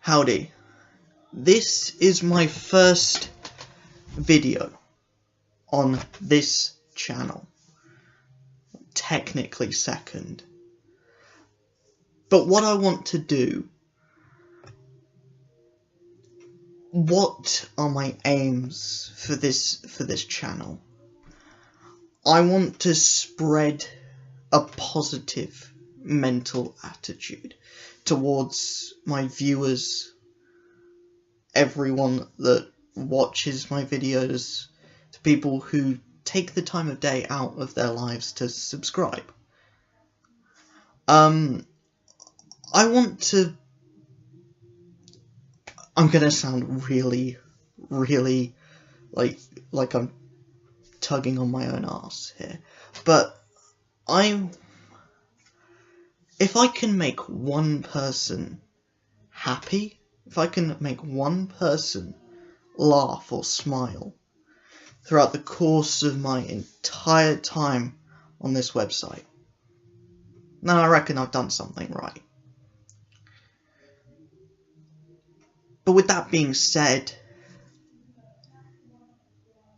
Howdy. This is my first video on this channel. Technically second. But what I want to do, what are my aims for this channel? I want to spread a positive mental attitude towards my viewers, everyone that watches my videos, to people who take the time of day out of their lives to subscribe. I want to... I'm gonna sound really like I'm tugging on my own arse here, but if I can make one person happy, if I can make one person laugh or smile throughout the course of my entire time on this website, then I reckon I've done something right. But with that being said,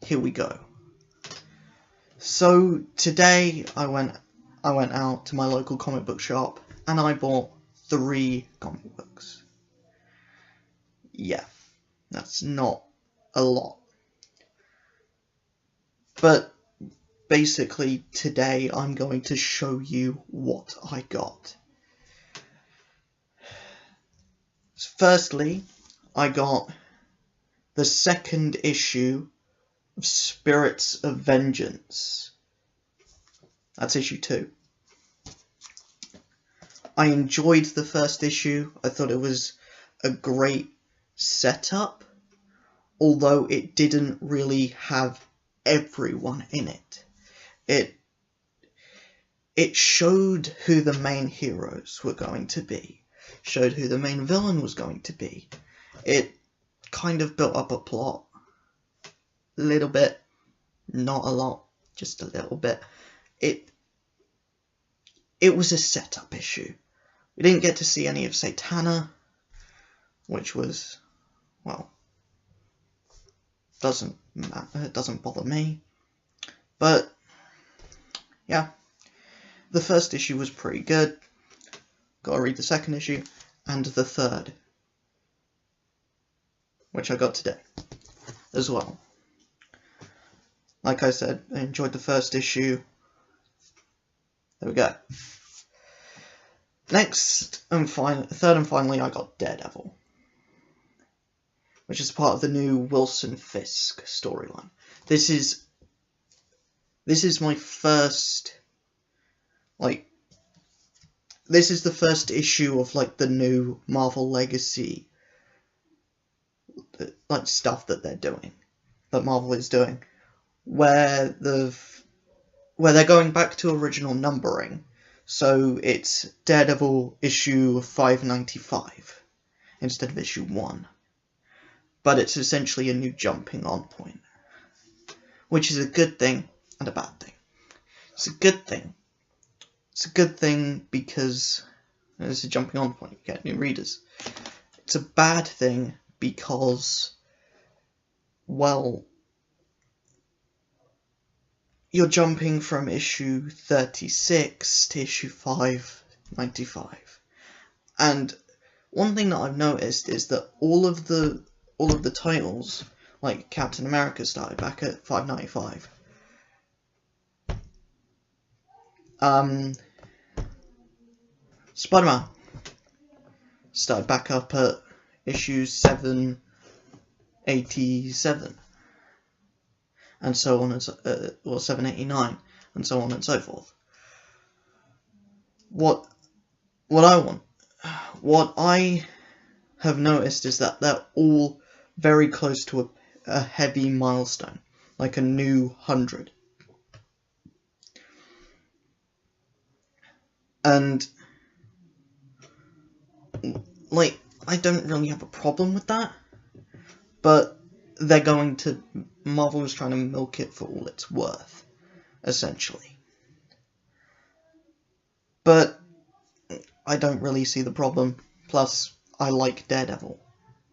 here we go. So today I went out to my local comic book shop and I bought 3 comic books. Yeah, that's not a lot. But basically today I'm going to show you what I got. Firstly, I got the 2nd issue of Spirits of Vengeance. That's issue 2. I enjoyed the first issue. I thought it was a great setup, although it didn't really have everyone in it. It showed who the main heroes were going to be, showed who the main villain was going to be. It kind of built up a plot. A little bit, not a lot, just a little bit. It was a setup issue. We didn't get to see any of Satana, which was, well, doesn't matter, it doesn't bother me. But, yeah, the first issue was pretty good. Gotta read the 2nd issue, and the 3rd, which I got today, as well. Like I said, I enjoyed the first issue. There we go. Next, and 3rd and finally, I got Daredevil, which is part of the new Wilson Fisk storyline. This is my first, this is the first issue of, the new Marvel Legacy, stuff that they're doing, that Marvel is doing, where they're going back to original numbering. So it's Daredevil issue 595 instead of issue 1. But it's essentially a new jumping on point, which is a good thing and a bad thing. It's a good thing. It's a good thing because it's a jumping on point, you get new readers. It's a bad thing because, well, you're jumping from issue 36 to issue 595. And one thing that I've noticed is that all of the titles, like Captain America started back at 595. Spider-Man started back up at issue 787. And so on, and 789, and so on and so forth. What I have noticed is that they're all very close to a heavy milestone, like a new 100. And, I don't really have a problem with that, but Marvel is trying to milk it for all it's worth, essentially. But I don't really see the problem. Plus, I like Daredevil.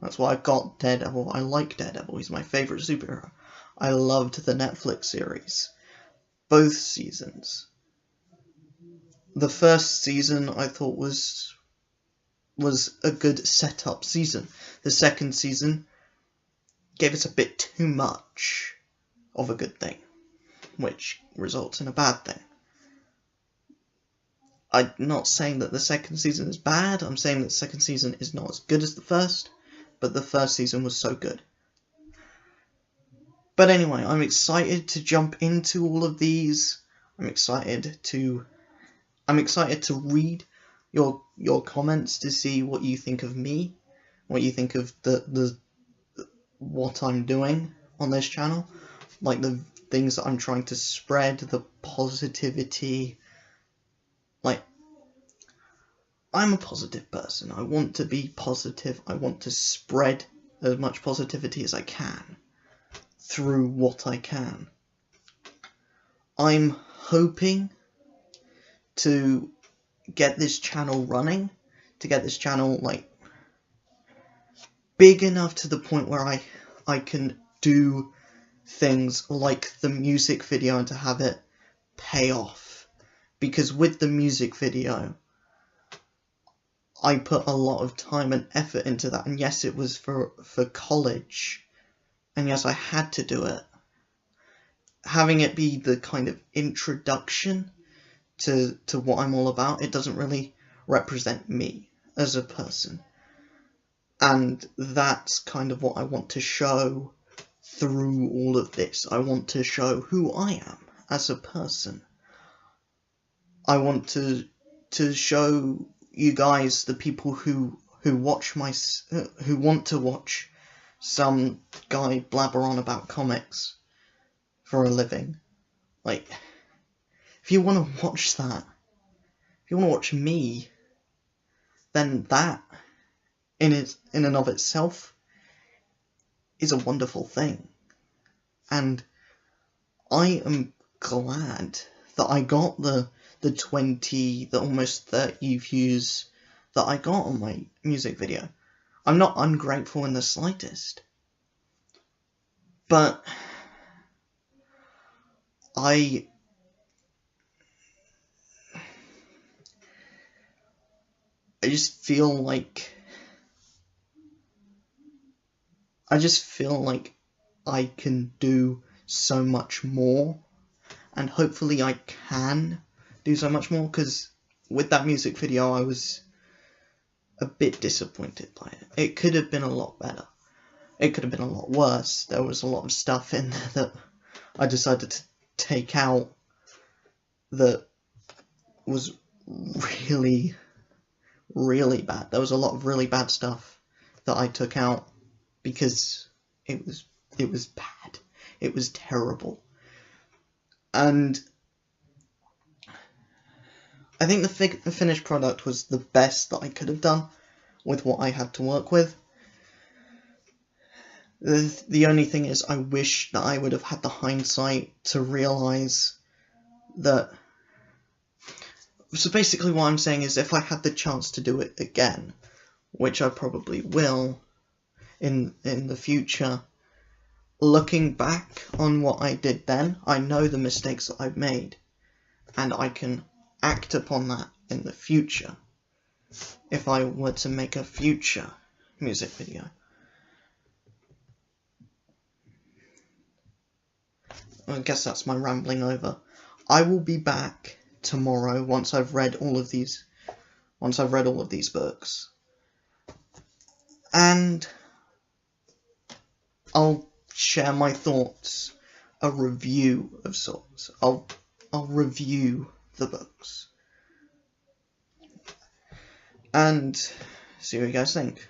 That's why I got Daredevil. I like Daredevil. He's my favourite superhero. I loved the Netflix series. Both seasons. The first season I thought was a good setup season. The second season gave us a bit too much of a good thing, which results in a bad thing. I'm not saying that the second season is bad, I'm saying that the second season is not as good as the first, but the first season was so good. But anyway, I'm excited to jump into all of these. I'm excited to read your comments to see what you think of me, what you think of the what I'm doing on this channel, like the things that I'm trying to spread, the positivity. Like, I'm a positive person. I want to be positive. I want to spread as much positivity as I can through what I can. I'm hoping to get this channel running, to get this channel like big enough to the point where I can do things like the music video and to have it pay off. Because with the music video, I put a lot of time and effort into that, and yes, it was for college, and yes, I had to do it. Having it be the kind of introduction to what I'm all about, it doesn't really represent me as a person. And that's kind of what I want to show through all of this. I want to show who I am as a person. I want to show you guys, the people who watch who want to watch some guy blabber on about comics for a living. Like, if you want to watch that, if you want to watch me, then that in and of itself is a wonderful thing. And I am glad that I got the 20, the almost 30 views that I got on my music video. I'm not ungrateful in the slightest. But I just feel like I can do so much more, and hopefully I can do so much more, because with that music video I was a bit disappointed by it. It could have been a lot better. It could have been a lot worse. There was a lot of stuff in there that I decided to take out that was really, really bad. There was a lot of really bad stuff that I took out because it was bad. It was terrible. And I think the finished product was the best that I could have done with what I had to work with. The only thing is, I wish that I would have had the hindsight to realise that... So basically what I'm saying is, if I had the chance to do it again, which I probably will in the future, looking back on what I did then, I know the mistakes that I've made, and I can act upon that in the future if I were to make a future music video. I guess that's my rambling over. I will be back tomorrow once I've read all of these books, and I'll share my thoughts, a review of sorts. I'll review the books and see what you guys think.